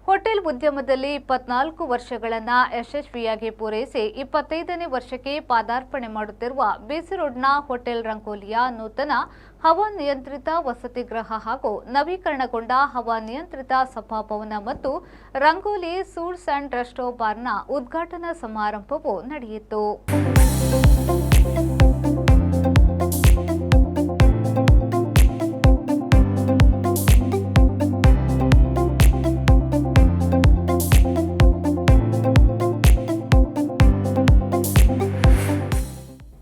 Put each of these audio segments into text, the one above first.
Hotel ಉದ್ಯಮದಲ್ಲಿ 24 ವರ್ಷಗಳನ್ನು ಯಶಸ್ವಿಯಾಗಿ ಪೂರೈಸಿ 25ನೇ ವರ್ಷಕ್ಕೆ ಪಾದಾರ್ಪಣೆ ಮಾಡುತ್ತಿರುವ ಬಿಸಿ ರೋಡ್ನ ಹೋಟೆಲ್ ರಂಗೋಲಿಯ ನೂತನ ಹವಾನಿಯಂತ್ರಿತ ವಸತಿಗೃಹ ಹಾಗೂ ನವೀಕರಣಗೊಂಡ ಹವಾನಿಯಂತ್ರಿತ ಸಭಾಭವನ ಮತ್ತು ರಂಗೋಲಿ ಸೂಟ್ಸ್ ಅಂಡ್ ರೆಸ್ಟೋ ಬಾರ್ನ ಉದ್ಘಾಟನಾ ಸಮಾರಂಭವು ನಡೆಯಿತು.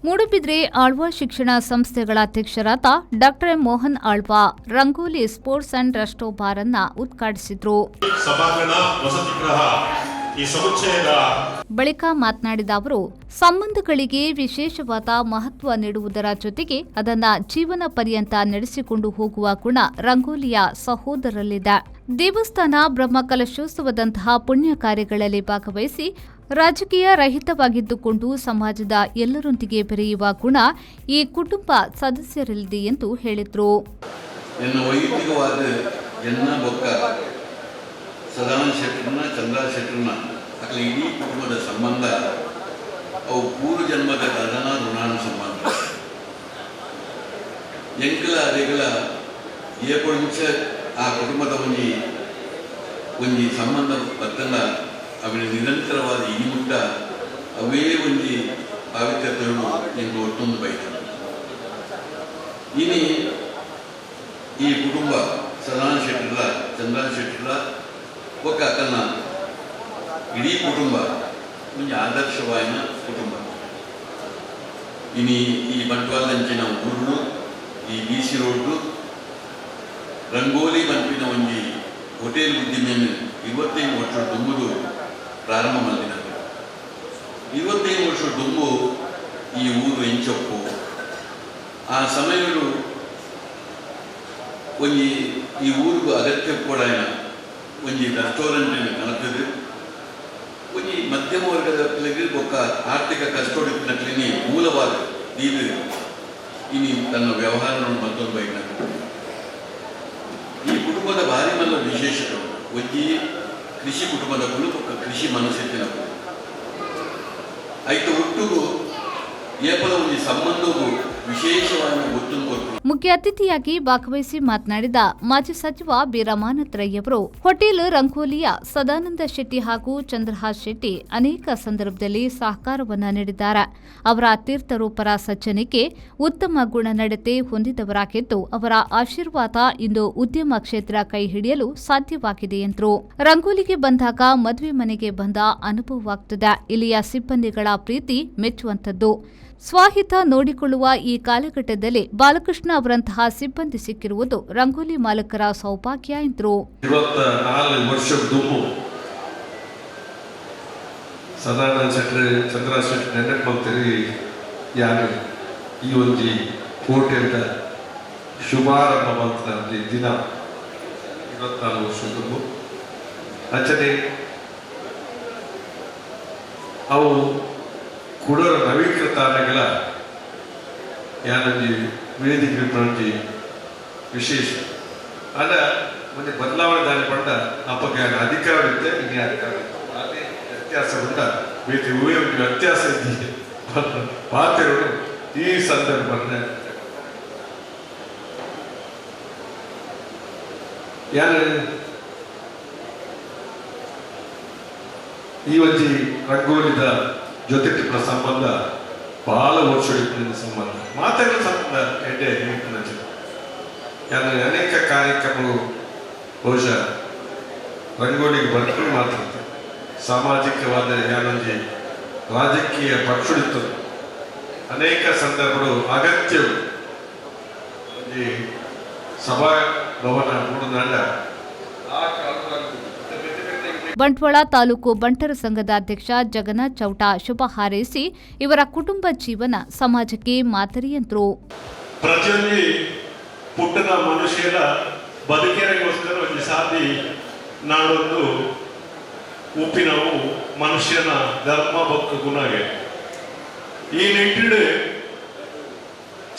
ಮೂಡುಬಿದ್ರೆ ಆಳ್ವಾ ಶಿಕ್ಷಣ ಸಂಸ್ಥೆಗಳ ಅಧ್ಯಕ್ಷರಾದ doctor M Mohan Alva rangoli sports and resto bar ಅನ್ನ ಉದ್ಘಾಟಿಸಿದರು. ಬಳಿಕ ಮಾತನಾಡಿದ ಅವರು, ಸಂಬಂಧಗಳಿಗೆ ವಿಶೇಷವಾದ ಮಹತ್ವ ನೀಡುವುದರ ಜೊತೆಗೆ ಅದನ್ನ ಜೀವನ ಪರ್ಯಂತ ನಡೆಸಿಕೊಂಡು ಹೋಗುವ ಗುಣ ರಂಗೋಲಿಯ ಸಹೋದರರಲ್ಲಿದೆ. ದೇವಸ್ಥಾನ, ಬ್ರಹ್ಮಕಲಶೋತ್ಸವದಂತಹ ಪುಣ್ಯ ಕಾರ್ಯಗಳಲ್ಲಿ ಭಾಗವಹಿಸಿ ರಾಜಕೀಯ ರಹಿತವಾಗಿದ್ದುಕೊಂಡು ಸಮಾಜದ ಎಲ್ಲರೊಂದಿಗೆ ಬೆರೆಯುವ ಗುಣ ಈ ಕುಟುಂಬ ಸದಸ್ಯರಲ್ಲಿದೆ ಎಂದು ಹೇಳಿದರು. ಸದಾನಂದ ಶೆಟ್ಟರ್ನ, ಚಂದ್ರ ಶೆಟ್ಟರ್ನ ಅಕಲ ಇಡೀ ಕುಟುಂಬದ ಸಂಬಂಧ ಅವು ಪೂರ್ವ ಜನ್ಮದ ಗದನ ಋಣಾನ ಸಂಬಂಧ ಎಂಕಲ ಅದೇಗಲ ಏಪಂಚ ಆ ಕುಟುಂಬದ ಒಂಜಿ ಸಂಬಂಧ ಬತ್ತಲ್ಲ ಅವನ ನಿರಂತರವಾದ ಇನಿಮುಟ್ಟ ಅವೇ ಒಂಜಿ ಪಾವಿತ್ರ್ಯತೆಗಳು ಎಂದು ಒಟ್ಟೊಂದು ಬೈತಾರೆ. ಇನಿ ಈ ಕುಟುಂಬ ಸದಾನಂದ ಶೆಟ್ಟರ್ಲ, ಚಂದ್ರ ಶೆಟ್ಟರ್ಲ ఒక అతన్న ఇడీ కుటుంబ కొంచెం ఆదర్శమైన కుటుంబం. ఇని ఈ బంట్వాల దంచిన ఊళ్ళు, ఈ బీసీ రోడ్లు, ರಂಗೋಲಿ ಬಂಪಿನ ಒಂದು ಹೋಟೆಲ್ ಉದ್ದಿಮೆಯನ್ನು 25 ವರ್ಷ ದುಂಬುದು ಪ್ರಾರಂಭ ಮಾಡಿದರು. 25 ವರ್ಷ ದುಂಬು ಈ ಊರು ಎಂಚಪ್ಪು ಆ ಸಮಯಗಳು ಒಂದು ಈ ಊರಿಗೂ ಅಗತ್ಯ ಕೂಡ ಒಂಜಿ ರೆಸ್ಟೋರೆಂಟ್ ಕನಕದು ಒಂಜಿ ಮಧ್ಯಮ ವರ್ಗದ ಪಿಲ್ಲಿಗೆ ಒಕ್ಕ ಆರ್ಥಿಕ ಕಷ್ಟೋಡಿನಕ್ಲಿನಿ ಮೂಲವಾದ ಇದು ಇನಿ ತನ್ನ ವ್ಯವಹಾರವನ್ನು ಮತ್ತೊಂದು ಬೈನ ಈ ಕುಟುಂಬದ ಭಾರಿ ಮಲ್ಲ ವಿಶೇಷತೆ ಒಂಜಿ ಕೃಷಿ ಕುಟುಂಬದ ಒಕ್ಕ ಕೃಷಿ ಮನಸ್ಸಿನ ಐತ ಒಟ್ಟಿಗೂ ಏಪದ ಒಂಜಿ ಸಂಬಂಧವು ವಿಶೇಷವಾಗಿ ಒತ್ತನ್ನು ಕೊಟ್ಟು ಮುಖ್ಯ ಅತಿಥಿಯಾಗಿ ಭಾಗವಹಿಸಿ ಮಾತನಾಡಿದ ಮಾಜಿ ಸಚಿವ ಬೀರಮಾನತ್ ರೈ ಅವರು, ಹೋಟೆಲ್ ರಂಗೋಲಿಯ ಸದಾನಂದ ಶೆಟ್ಟಿ ಹಾಗೂ ಚಂದ್ರಹಾಸ್ ಶೆಟ್ಟಿ ಅನೇಕ ಸಂದರ್ಭದಲ್ಲಿ ಸಹಕಾರವನ್ನು ನೀಡಿದ್ದಾರೆ. ಅವರ ತೀರ್ಥರೂಪರ ಸಜ್ಜನಿಕೆ, ಉತ್ತಮ ಗುಣನಡತೆ ಹೊಂದಿದವರಾಗಿದ್ದು ಅವರ ಆಶೀರ್ವಾದ ಇಂದು ಉದ್ಯಮ ಕ್ಷೇತ್ರ ಕೈ ಹಿಡಿಯಲು ಸಾಧ್ಯವಾಗಿದೆ ಎಂದರು. ರಂಗೋಲಿಗೆ ಬಂದಾಗ ಮದುವೆ ಮನೆಗೆ ಬಂದ ಅನುಭವವಾಗುತ್ತದೆ. ಇಲ್ಲಿಯ ಸಿಬ್ಬಂದಿಗಳ ಪ್ರೀತಿ ಮೆಚ್ಚುವಂಥದ್ದು. ಸ್ವಹಿತ ನೋಡಿಕೊಳ್ಳುವ ಈ ಕಾಲಘಟ್ಟದಲ್ಲಿ ಬಾಲಕೃಷ್ಣ ಅವರಂತಹ ಸಿಬ್ಬಂದಿ ಸಿಕ್ಕಿರುವುದು ರಂಗೋಲಿ ಮಾಲಕರ ಸೌಭಾಗ್ಯ ಎಂದರು. 24 ವರ್ಷದ ದುಮ್ಮು ಸದಾನಂದ ಶೆಟ್ಟಿ, ಚಂದ್ರ ಶೆಟ್ಟಿ ನೆನಪು ಮಾಡ್ತೀರಿ. ಯಾರು ಈ ಒಂದು ಹೋಟೆಲ್ದ ಶುಭಾರಂಭ ಮಾಡ್ತಾರೆ ದಿನ 24 ವರ್ಷದ ದುಮ್ಮು ಅಂಚನೆ ಅವು ಕೂಡರ ನವೀಕೃತ ಆನೆಗಳ ಯಾನೊಂದು ವೇದಿಕೆ ಪ್ರತಿ ವಿಶೇಷ ಅದ ಒಂದು ಬದಲಾವಣೆ ದಾರಿ ಪಂಡ ಅಪ್ಪಗೆ ಅಧಿಕಾರ ಇರುತ್ತೆ, ಇನ್ನೇ ಅಧಿಕಾರ ಅದೇ ವ್ಯತ್ಯಾಸ ಉಂಟ ವೇದಿ ಒಂದು ವ್ಯತ್ಯಾಸ ಇದ್ದೀವಿ ಪಾತ್ರರು ಈ ಸಂದರ್ಭ ಯಾರು ಈ ಒಂದು ರಂಗೋಲಿದ ಜೊತೆಗಿನ ಸಂಬಂಧ ಬಹಳ ವರ್ಷಗಳಿಂದ ಸಂಬಂಧ ಮಾತಾಡೋ ಸಂಬಂಧ ಎಡ್ಡೆ ಅನೇಕ ಕಾರ್ಯಕ್ರಮಗಳು ಬಹುಶಃ ರಂಗೋಲಿಗೆ ಬರ್ಕೊಂಡು ಮಾತಾಡ್ತಾರೆ. ಸಾಮಾಜಿಕವಾದ ಯಾನೊಂದು ರಾಜಕೀಯ ಪಕ್ಷುಳಿತು ಅನೇಕ ಸಂದರ್ಭಗಳು ಅಗತ್ಯವು ಒಂದು ಸಭಾಭವನ ಮೂಡುನಾಡ ಆ ಕಾಲದಲ್ಲಿ ಬಂಟ್ವಾಳ ತಾಲೂಕು ಬಂಟರ ಸಂಘದ ಅಧ್ಯಕ್ಷ ಜಗನ್ನಾಥ್ ಚೌಟ ಶುಭ ಹಾರೈಸಿ ಇವರ ಕುಟುಂಬ ಜೀವನ ಸಮಾಜಕ್ಕೆ ಮಾದರಿ ಎಂದರು. ಪ್ರತಿಯೊಂದು ಪುಟ್ಟದ ಮನುಷ್ಯರ ಬದುಕಿನಗೋಸ್ಕರ ಒಂದು ಸಾಧಿ ನಾಡೊಂದು ಉಪ್ಪಿನವು ಮನುಷ್ಯನ ಧರ್ಮ ಭಕ್ತ ಗುಣಗೆ ಈ ನಿಟ್ಟಿಡು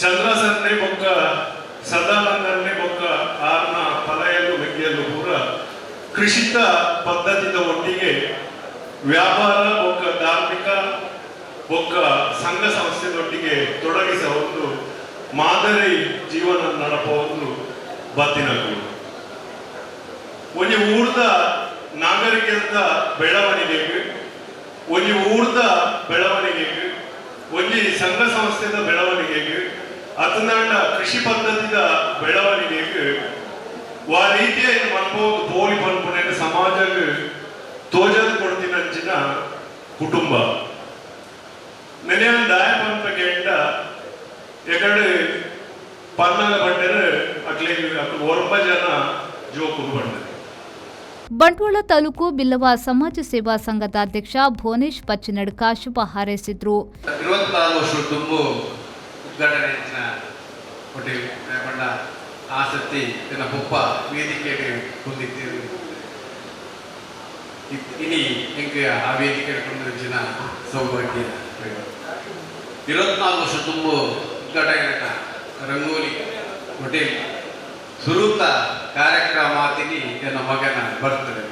ಚಂದ್ರಸನ್ನೇ ಬೊಕ್ಕ ಸದಾನಂದನ್ನೇ ಬೊಕ್ಕ ಆರ್ನ ಫಲೆಯಲು ಬೆಗ್ಗೆಯಲು ಪೂರ ಕೃಷಿಕ ಪದ್ಧತಿದ ಒಟ್ಟಿಗೆ ವ್ಯಾಪಾರ ಒಕ್ಕ ಧಾರ್ಮಿಕ ಒಕ್ಕ ಸಂಘ ಸಂಸ್ಥೆದೊಟ್ಟಿಗೆ ತೊಡಗಿಸ ಒಂದು ಮಾದರಿ ಜೀವನ ನಡಪ ಒಂದು ಬತ್ತಿನಗಳು ಒಂದು ಊರ್ದ ನಾಗರಿಕದ ಬೆಳವಣಿಗೆಗೆ ಒಂದು ಊರ್ದ ಬೆಳವಣಿಗೆಗೆ ಒಂದು ಸಂಘ ಸಂಸ್ಥೆದ ಬೆಳವಣಿಗೆಗೆ ಅತನಾಡ ಕೃಷಿ ಪದ್ಧತಿದ ಬೆಳವಣಿಗೆಗೆ ಆ ರೀತಿಯ ಅನ್ಬೋದು ಪೋಲಿ ಪನ್ಪುನ ಸಮಾಜಕ್ಕೆ ತೋಜದು ಕೊಡ್ತಿನಂಚಿನ ಕುಟುಂಬ ನೆನೆಯ ದಾಯ ಪನ್ಪಗೆ ಎಕಡೆ ಪನ್ನಗ ಬಂದರೆ ಅಕ್ಲೆ ಒರ್ಬ ಜನ ಜೋಕು ಬಂದರೆ. ಬಂಟ್ವಾಳ ತಾಲೂಕು ಬಿಲ್ಲವ ಸಮಾಜ ಸೇವಾ ಸಂಘದ ಅಧ್ಯಕ್ಷ ಭುವನೇಶ್ ಪಚ್ಚಿನಡ್ಕ ಶುಭ ಹಾರೈಸಿದ್ರು. 24 ವರ್ಷ ತುಂಬು ಉದ್ಘಾಟನೆ ಕೊಟ್ಟಿ ಬಂಡ ಆಸಕ್ತಿ ನನ್ನ ಪುಪ್ಪ ವೇದಿಕೆಗೆ ಹೊಂದಿದ್ದೀರಿ ಇನಿ ಹೆಂಗೆ ಆ ವೇದಿಕೆ ಕೊಂದಿನ ಸೌಭಾಗ್ಯ 24 ವರ್ಷ ತುಂಬು ಉದ್ಘಾಟನೆ ರಂಗೋಲಿ ಹೋಟೆಲ್ ಸುರೂತ ಕಾರ್ಯಕ್ರಮ ಮಾತಿನಿ ನನ್ನ ಮಗನ ಬರ್ತದೆ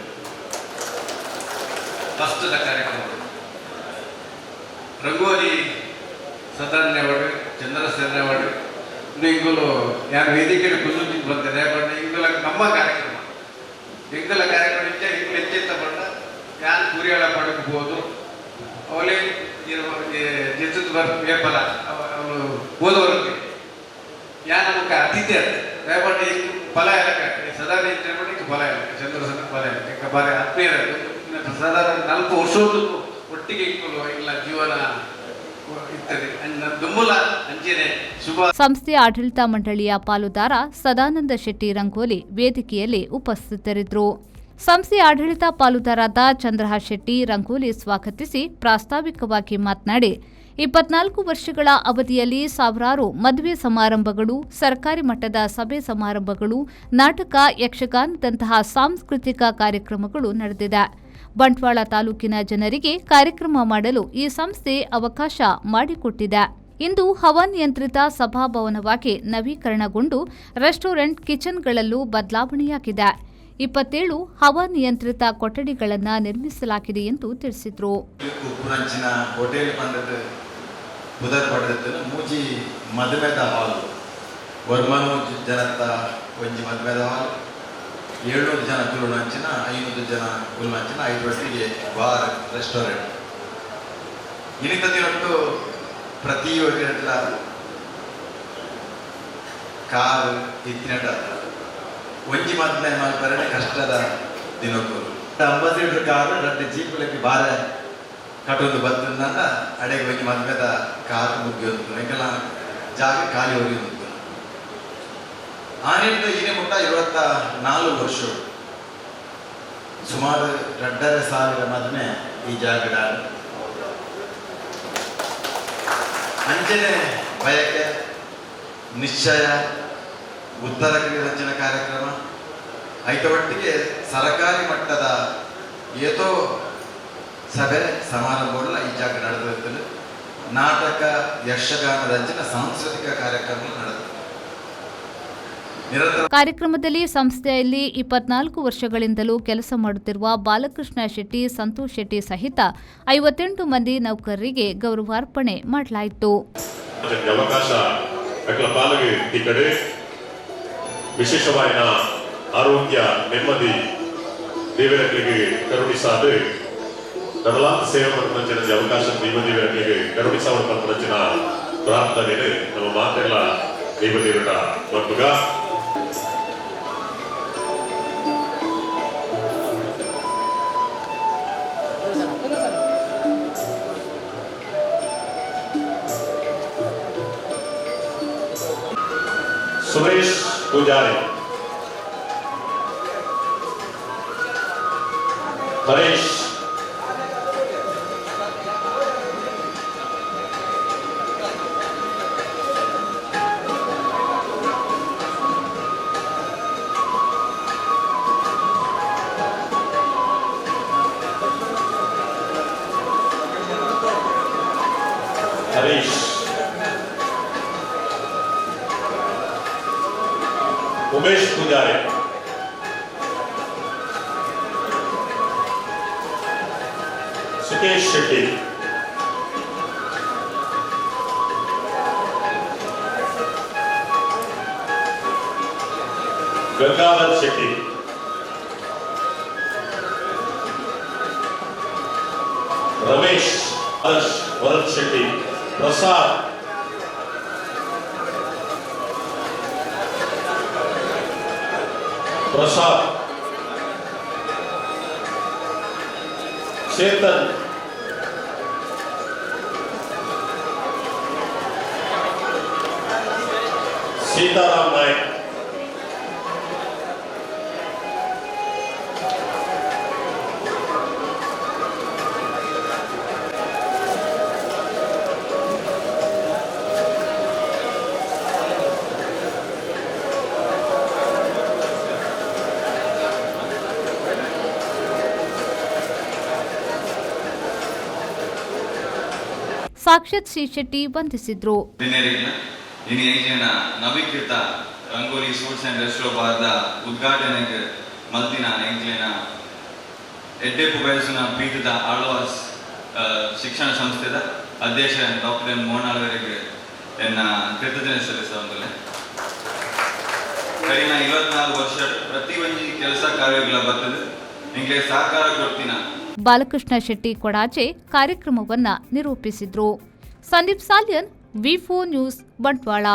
ಫಸ್ಟದ ಕಾರ್ಯಕ್ರಮ ರಂಗೋಲಿ ಸದನ್ಯವಾಡು ಚಂದ್ರಸೇನವಾಡು ಇಂಗಲು ಯಾರು ವೇದಿಕೆ ಕುಂದು ಬಂದಿದೆ ಬಟ್ ಇಂಗಲ ನಮ್ಮ ಕಾರ್ಯಕ್ರಮ ಇಂಗಲ ಕಾರ್ಯಕ್ರಮ ಇದ್ದ ಇಂಗಲು ಹೆಚ್ಚೆತ್ತ ಬಂಡ ಯಾರು ಕುರಿಯಾಳ ಪಡಕಬಹುದು ಅವಲೇ ಜಿತ್ತದ ವೇಪಲ ಅವನು ಓದೋರಿಗೆ ಯಾ ನಮಗೆ ಅತಿಥಿ ಅಂತ ದಯಪಟ್ಟು ಫಲ ಎಲ್ಲ ಸದಾ ನಿಂತು ಫಲ ಇಲ್ಲ ಚಂದ್ರಸನ ಫಲ ಇಲ್ಲ ಬಾರಿ ಆತ್ಮೀಯ ಸಾಧಾರಣ 4 ವರ್ಷದ್ದು ಒಟ್ಟಿಗೆ ಇಲ್ಲ ಜೀವನ ಸಂಸ್ಥೆಯ ಆಡಳಿತ ಮಂಡಳಿಯ ಪಾಲುದಾರ ಸದಾನಂದ ಶೆಟ್ಟಿ ರಂಗೋಲಿ ವೇದಿಕೆಯಲ್ಲಿ ಉಪಸ್ಥಿತರಿದ್ದರು. ಸಂಸ್ಥೆಯ ಆಡಳಿತ ಪಾಲುದಾರರಾದ ಚಂದ್ರಹಾಸ್ ಶೆಟ್ಟಿ ರಂಗೋಲಿ ಸ್ವಾಗತಿಸಿ ಪ್ರಾಸ್ತಾವಿಕವಾಗಿ ಮಾತನಾಡಿ 24 ವರ್ಷಗಳ ಅವಧಿಯಲ್ಲಿ ಸಾವಿರಾರು ಮದುವೆ ಸಮಾರಂಭಗಳು, ಸರ್ಕಾರಿ ಮಟ್ಟದ ಸಭೆ ಸಮಾರಂಭಗಳು, ನಾಟಕ, ಯಕ್ಷಗಾನದಂತಹ ಸಾಂಸ್ಕೃತಿಕ ಕಾರ್ಯಕ್ರಮಗಳು ನಡೆದಿದೆ. ಬಂಟ್ವಾಳ ತಾಲೂಕಿನ ಜನರಿಗೆ ಕಾರ್ಯಕ್ರಮ ಮಾಡಲು ಈ ಸಂಸ್ಥೆ ಅವಕಾಶ ಮಾಡಿಕೊಟ್ಟಿದೆ. ಇಂದು ಹವಾನಿಯಂತ್ರಿತ ಸಭಾಭವನವಾಗಿ ನವೀಕರಣಗೊಂಡು ರೆಸ್ಟೋರೆಂಟ್, ಕಿಚನ್ಗಳಲ್ಲೂ ಬದಲಾವಣೆಯಾಗಿದೆ. 27 ಹವಾನಿಯಂತ್ರಿತ ಕೊಠಡಿಗಳನ್ನು ನಿರ್ಮಿಸಲಾಗಿದೆ ಎಂದು ತಿಳಿಸಿದರು. ಮೂಜಿ ಮದುವೆದ ಹಾಲ್ ವರ್ಮನು ಜನತ ಒಂಜಿ ಮದುವೆದ ಹಾಲ್ 700 ಜನ ಕುಲುನಂಚಿನ 500 ಜನ ಕುಲುನಂಚಿನ 5 ಒಟ್ಟಿಗೆ ಬಾರ್ ರೆಸ್ಟೋರೆಂಟ್ ಇನಿತ ದಿನಟ್ಟು ಪ್ರತಿ ಒಟ್ಟಿನ ಕಾರ್ ಇತ್ತಿನಟ ಒಂಜಿ ಮದ್ಲೆ ಮಲ್ಪರಡೆ ಕಷ್ಟದ ದಿನಕ್ಕೂ ಅಂಬಾಸಿಡರ್ ಕಾರು 2 ಜೀಪ್ಲಕ್ಕೆ ಬಾರ ಕಟ್ಟೊಂದು ಬರ್ತಂದ ಅಡೆಗೆ ಒಂಜಿ ಮದ್ವೆದ ಕಾರ್ ಮುಗಿಯೋದು ಎಂಕೆಲ್ಲ ಜಾಗ ಖಾಲಿ ಹೋಗಿ ಆನಿಂದ ಈನೆ ಮುಟ್ಟ 24 ವರ್ಷ ಸುಮಾರು 2,500 ಮದುವೆ ಈ ಜಾಗದ ಅಂಚನೆ ಬಯಕೆ ನಿಶ್ಚಯ ಉತ್ತರ ರಚನೆ ಕಾರ್ಯಕ್ರಮ ಐತ ಒಟ್ಟಿಗೆ ಸರ್ಕಾರಿ ಮಟ್ಟದ ಏತೋ ಸಭೆ ಸಮಾರಂಭಗಳ ಈ ಜಾಗ ನಡೆದಿರುತ್ತದೆ. ನಾಟಕ, ಯಕ್ಷಗಾನ ರಚನೆ, ಸಾಂಸ್ಕೃತಿಕ ಕಾರ್ಯಕ್ರಮ ನಡೆದಿದೆ. ಕಾರ್ಯಕ್ರಮದಲ್ಲಿ ಸಂಸ್ಥೆಯಲ್ಲಿ 24 ವರ್ಷಗಳಿಂದಲೂ ಕೆಲಸ ಮಾಡುತ್ತಿರುವ ಬಾಲಕೃಷ್ಣ ಶೆಟ್ಟಿ, ಸಂತೋಷ್ ಶೆಟ್ಟಿ ಸಹಿತ 58 ಮಂದಿ ನೌಕರರಿಗೆ ಗೌರವಾರ್ಪಣೆ ಮಾಡಲಾಯಿತು. ವಿಶೇಷವಾದ ಆರೋಗ್ಯ, ನೆಮ್ಮದಿ ದೇವರಿಗೆ ಕರುಣಿಸಾದು ನಮ್ಮಲಾದ ಸೇವೆ ಮಾಡುವ ಅವಕಾಶ ದೇವರಿಗೆ ಕರುಣಿಸಲು ಪಂಚನ ಪ್ರಾರ್ಥನೆ ನಮ್ಮ ಮಾತೆಲ್ಲ ದೇವದೇವರ ಮಗುಗ ಸುರೇಶ್ ಪೂಜಾರಿ, ಹರೀಶ್, ಉಮೇಶ್ ಪೂಜಾರಿ, ಸಂಕೇಶ್ ಶೆಟ್ಟಿ, ಗಂಗಾಧರ್ ಶೆಟ್ಟಿ, ರಮೇಶ್ ಹರ್ಷ್ ಭರತ್ ಶೆಟ್ಟಿ, ಪ್ರಸಾದ್ ಚೇತನ್, ಸೀತಾರಾಮ್ ನಾಯ್ಕ್, ಸಾಕ್ಷಾತ್ ಶ್ರೀ ಶೆಟ್ಟಿ ವಂದಿಸಿದ್ರು. ಇನ್ನು ಈಗಿನ ನವೀಕೃತ ರಂಗೋಲಿ ಸ್ಪೋರ್ಟ್ಸ್ ಅಂಡ್ ರೆಸ್ಟೋ ಬಾರ್ದ ಉದ್ಘಾಟನೆಗೆ ಮಲ್ತಿನ ಎಂಕ್ಲಿನ ಎಡ್ಡೆಪ್ಪು ಬಯಸಿನ ಪೀಠದ ಆಳ್ವಾಸ್ ಶಿಕ್ಷಣ ಸಂಸ್ಥೆದ ಅಧ್ಯಕ್ಷ ಡಾಕ್ಟರ್ ಎನ್ ಮೋಹನ್ ಅವರಿಗೆ ಎನ್ನ ಕೃತಜ್ಞತೆ ಸಲ್ಲಿಸುವಂತಲೇ ಕಡಿನ 24 ವರ್ಷ ಪ್ರತಿ ಒಂಜಿ ಕೆಲಸ ಕಾರ್ಯಗಳ ಬರ್ತದೆ ನಿಮಗೆ ಸಹಕಾರ ಕೊಡ್ತೀನ. ಬಾಲಕೃಷ್ಣ ಶೆಟ್ಟಿ ಕೊಡಾಚೆ ಕಾರ್ಯಕ್ರಮವನ್ನ ನಿರೂಪಿಸಿದ್ರು. ಸಂದೀಪ್ ಸಾಲ್ಯನ್, ವಿ4 ನ್ಯೂಸ್, ಬಂಟ್ವಾಳ.